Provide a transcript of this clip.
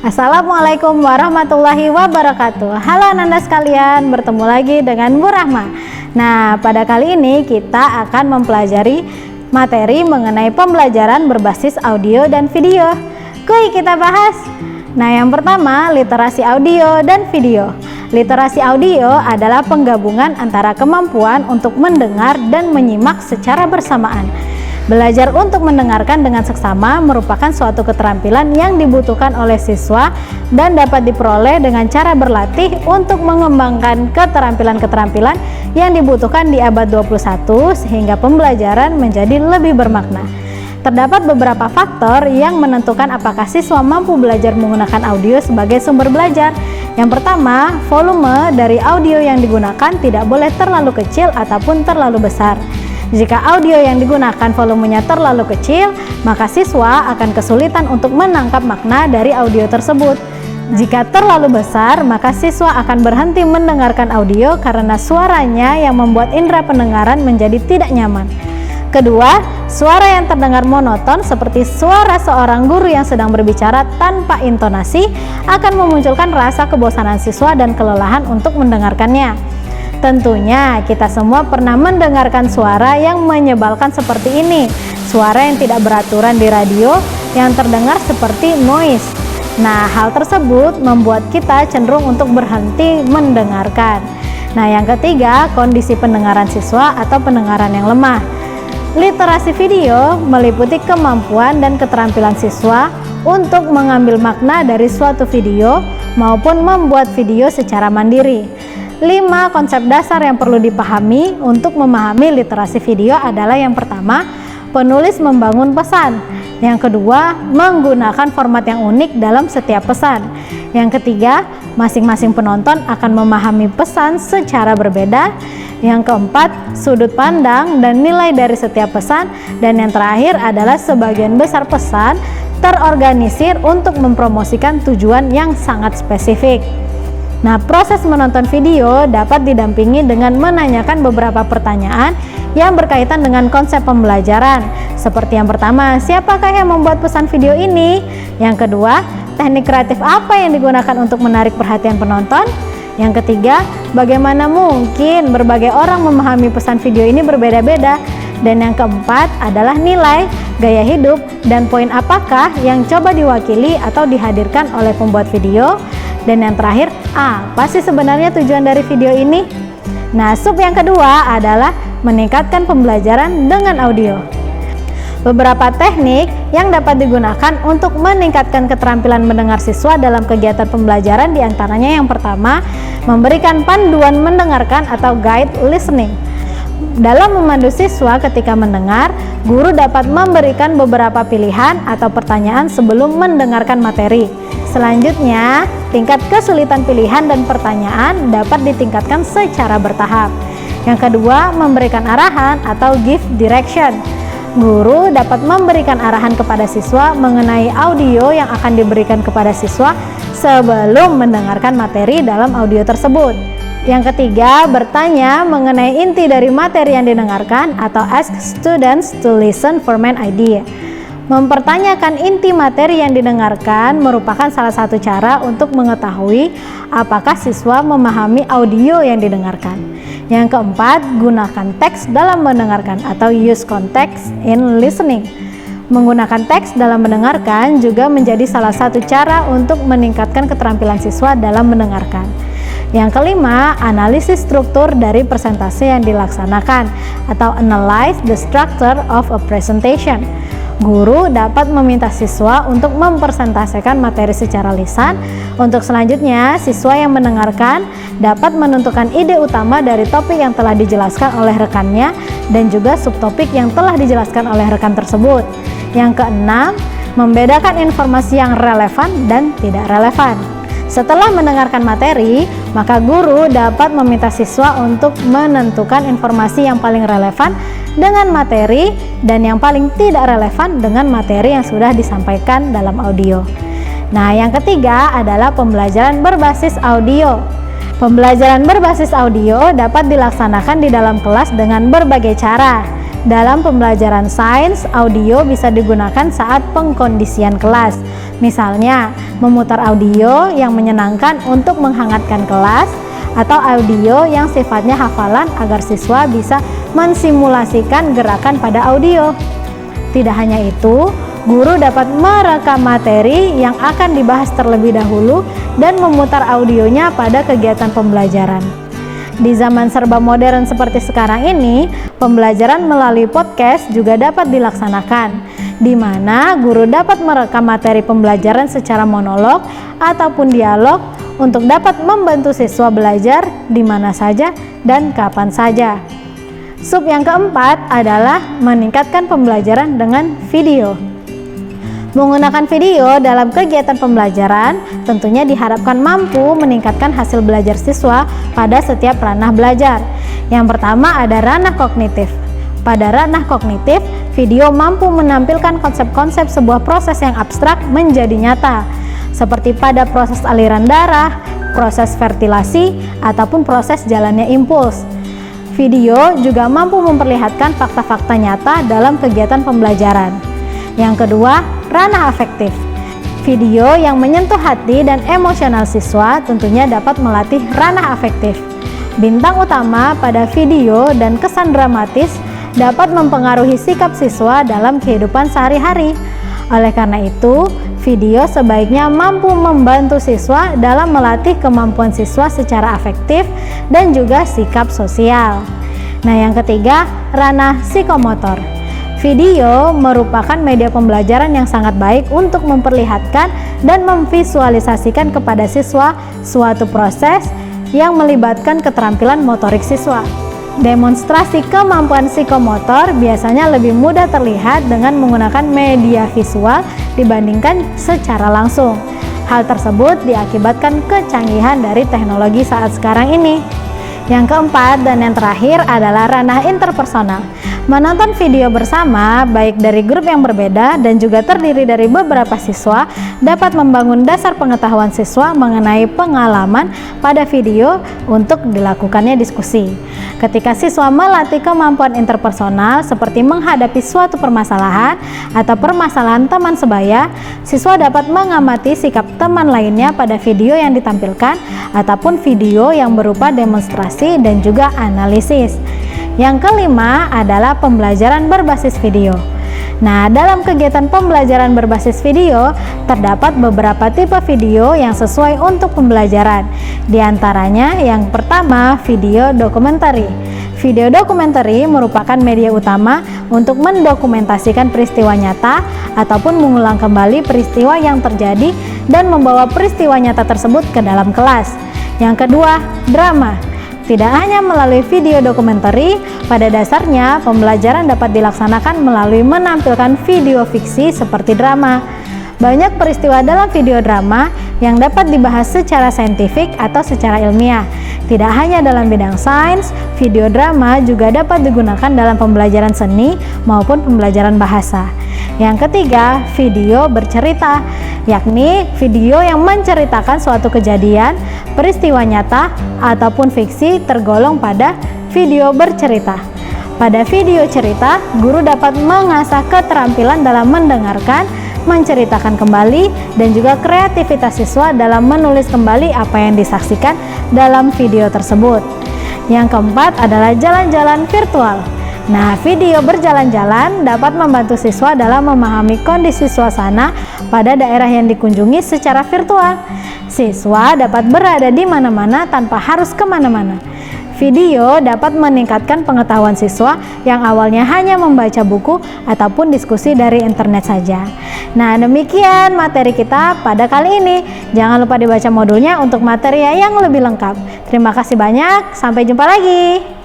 Assalamualaikum warahmatullahi wabarakatuh. Halo Ananda sekalian, bertemu lagi dengan Bu Rahma. Nah, pada kali ini kita akan mempelajari materi mengenai pembelajaran berbasis audio dan video. Kuy kita bahas. Nah, yang pertama, literasi audio dan video. Literasi audio adalah penggabungan antara kemampuan untuk mendengar dan menyimak secara bersamaan. Belajar untuk mendengarkan dengan seksama merupakan suatu keterampilan yang dibutuhkan oleh siswa dan dapat diperoleh dengan cara berlatih untuk mengembangkan keterampilan-keterampilan yang dibutuhkan di abad 21 sehingga pembelajaran menjadi lebih bermakna. Terdapat beberapa faktor yang menentukan apakah siswa mampu belajar menggunakan audio sebagai sumber belajar. Yang pertama, volume dari audio yang digunakan tidak boleh terlalu kecil ataupun terlalu besar. Jika audio yang digunakan volumenya terlalu kecil, maka siswa akan kesulitan untuk menangkap makna dari audio tersebut. Jika terlalu besar, maka siswa akan berhenti mendengarkan audio karena suaranya yang membuat indera pendengaran menjadi tidak nyaman. Kedua, suara yang terdengar monoton seperti suara seorang guru yang sedang berbicara tanpa intonasi akan memunculkan rasa kebosanan siswa dan kelelahan untuk mendengarkannya. Tentunya kita semua pernah mendengarkan suara yang menyebalkan seperti ini. Suara yang tidak beraturan di radio yang terdengar seperti noise. Nah, hal tersebut membuat kita cenderung untuk berhenti mendengarkan. Nah, yang ketiga, kondisi pendengaran siswa atau pendengaran yang lemah. Literasi video meliputi kemampuan dan keterampilan siswa untuk mengambil makna dari suatu video maupun membuat video secara mandiri. 5 konsep dasar yang perlu dipahami untuk memahami literasi video adalah yang pertama, penulis membangun pesan. Yang kedua, menggunakan format yang unik dalam setiap pesan. Yang ketiga, masing-masing penonton akan memahami pesan secara berbeda. Yang keempat, sudut pandang dan nilai dari setiap pesan. Dan yang terakhir adalah sebagian besar pesan terorganisir untuk mempromosikan tujuan yang sangat spesifik. Nah, proses menonton video dapat didampingi dengan menanyakan beberapa pertanyaan yang berkaitan dengan konsep pembelajaran. Seperti yang pertama, siapakah yang membuat pesan video ini? Yang kedua, teknik kreatif apa yang digunakan untuk menarik perhatian penonton? Yang ketiga, bagaimana mungkin berbagai orang memahami pesan video ini berbeda-beda? Dan yang keempat adalah nilai, gaya hidup, dan poin apakah yang coba diwakili atau dihadirkan oleh pembuat video. Dan yang terakhir, apa sih sebenarnya tujuan dari video ini? Nah, sub yang kedua adalah meningkatkan pembelajaran dengan audio. Beberapa teknik yang dapat digunakan untuk meningkatkan keterampilan mendengar siswa dalam kegiatan pembelajaran diantaranya yang pertama, memberikan panduan mendengarkan atau guide listening. Dalam memandu siswa ketika mendengar, guru dapat memberikan beberapa pilihan atau pertanyaan sebelum mendengarkan materi. Selanjutnya, tingkat kesulitan pilihan dan pertanyaan dapat ditingkatkan secara bertahap. Yang kedua, memberikan arahan atau give direction. Guru dapat memberikan arahan kepada siswa mengenai audio yang akan diberikan kepada siswa sebelum mendengarkan materi dalam audio tersebut. Yang ketiga, bertanya mengenai inti dari materi yang didengarkan atau ask students to listen for main idea. Mempertanyakan inti materi yang didengarkan merupakan salah satu cara untuk mengetahui apakah siswa memahami audio yang didengarkan. Yang keempat, gunakan teks dalam mendengarkan atau use context in listening. Menggunakan teks dalam mendengarkan juga menjadi salah satu cara untuk meningkatkan keterampilan siswa dalam mendengarkan. Yang kelima, analisis struktur dari presentasi yang dilaksanakan atau analyze the structure of a presentation. Guru dapat meminta siswa untuk mempresentasikan materi secara lisan. Untuk selanjutnya, siswa yang mendengarkan dapat menentukan ide utama dari topik yang telah dijelaskan oleh rekannya dan juga subtopik yang telah dijelaskan oleh rekan tersebut. Yang keenam, membedakan informasi yang relevan dan tidak relevan. Setelah mendengarkan materi, maka guru dapat meminta siswa untuk menentukan informasi yang paling relevan dengan materi dan yang paling tidak relevan dengan materi yang sudah disampaikan dalam audio. Nah, yang ketiga adalah pembelajaran berbasis audio. Pembelajaran berbasis audio dapat dilaksanakan di dalam kelas dengan berbagai cara. Dalam pembelajaran sains, audio bisa digunakan saat pengkondisian kelas. Misalnya, memutar audio yang menyenangkan untuk menghangatkan kelas, atau audio yang sifatnya hafalan agar siswa bisa mensimulasikan gerakan pada audio. Tidak hanya itu, guru dapat merekam materi yang akan dibahas terlebih dahulu dan memutar audionya pada kegiatan pembelajaran. Di zaman serba modern seperti sekarang ini, pembelajaran melalui podcast juga dapat dilaksanakan, di mana guru dapat merekam materi pembelajaran secara monolog ataupun dialog untuk dapat membantu siswa belajar di mana saja dan kapan saja. Sub yang keempat adalah meningkatkan pembelajaran dengan video. Menggunakan video dalam kegiatan pembelajaran tentunya diharapkan mampu meningkatkan hasil belajar siswa pada setiap ranah belajar. Yang pertama ada ranah kognitif. Pada ranah kognitif, video mampu menampilkan konsep-konsep sebuah proses yang abstrak menjadi nyata, seperti pada proses aliran darah, proses ventilasi, ataupun proses jalannya impuls. Video juga mampu memperlihatkan fakta-fakta nyata dalam kegiatan pembelajaran. Yang kedua, ranah afektif. Video yang menyentuh hati dan emosional siswa tentunya dapat melatih ranah afektif. Bintang utama pada video dan kesan dramatis dapat mempengaruhi sikap siswa dalam kehidupan sehari-hari. Oleh karena itu, video sebaiknya mampu membantu siswa dalam melatih kemampuan siswa secara afektif dan juga sikap sosial. Nah, yang ketiga, ranah psikomotor. Video merupakan media pembelajaran yang sangat baik untuk memperlihatkan dan memvisualisasikan kepada siswa suatu proses yang melibatkan keterampilan motorik siswa. Demonstrasi kemampuan psikomotor biasanya lebih mudah terlihat dengan menggunakan media visual dibandingkan secara langsung. Hal tersebut diakibatkan kecanggihan dari teknologi saat sekarang ini. Yang keempat dan yang terakhir adalah ranah interpersonal. Menonton video bersama, baik dari grup yang berbeda dan juga terdiri dari beberapa siswa, dapat membangun dasar pengetahuan siswa mengenai pengalaman pada video untuk dilakukannya diskusi. Ketika siswa melatih kemampuan interpersonal seperti menghadapi suatu permasalahan atau permasalahan teman sebaya, siswa dapat mengamati sikap teman lainnya pada video yang ditampilkan ataupun video yang berupa demonstrasi dan juga analisis. Yang kelima adalah pembelajaran berbasis video. Nah, dalam kegiatan pembelajaran berbasis video, terdapat beberapa tipe video yang sesuai untuk pembelajaran. Di antaranya, yang pertama, video dokumenter. Video dokumenter merupakan media utama untuk mendokumentasikan peristiwa nyata ataupun mengulang kembali peristiwa yang terjadi dan membawa peristiwa nyata tersebut ke dalam kelas. Yang kedua, drama. Tidak hanya melalui video dokumenter, pada dasarnya pembelajaran dapat dilaksanakan melalui menampilkan video fiksi seperti drama. Banyak peristiwa dalam video drama yang dapat dibahas secara saintifik atau secara ilmiah. Tidak hanya dalam bidang sains, video drama juga dapat digunakan dalam pembelajaran seni maupun pembelajaran bahasa. Yang ketiga, video bercerita, yakni video yang menceritakan suatu kejadian, peristiwa nyata, ataupun fiksi tergolong pada video bercerita. Pada video cerita, guru dapat mengasah keterampilan dalam mendengarkan, menceritakan kembali, dan juga kreativitas siswa dalam menulis kembali apa yang disaksikan dalam video tersebut. Yang keempat adalah jalan-jalan virtual. Nah, video berjalan-jalan dapat membantu siswa dalam memahami kondisi suasana pada daerah yang dikunjungi secara virtual. Siswa dapat berada di mana-mana tanpa harus kemana-mana. Video dapat meningkatkan pengetahuan siswa yang awalnya hanya membaca buku ataupun diskusi dari internet saja. Nah, demikian materi kita pada kali ini. Jangan lupa dibaca modulnya untuk materi yang lebih lengkap. Terima kasih banyak, sampai jumpa lagi.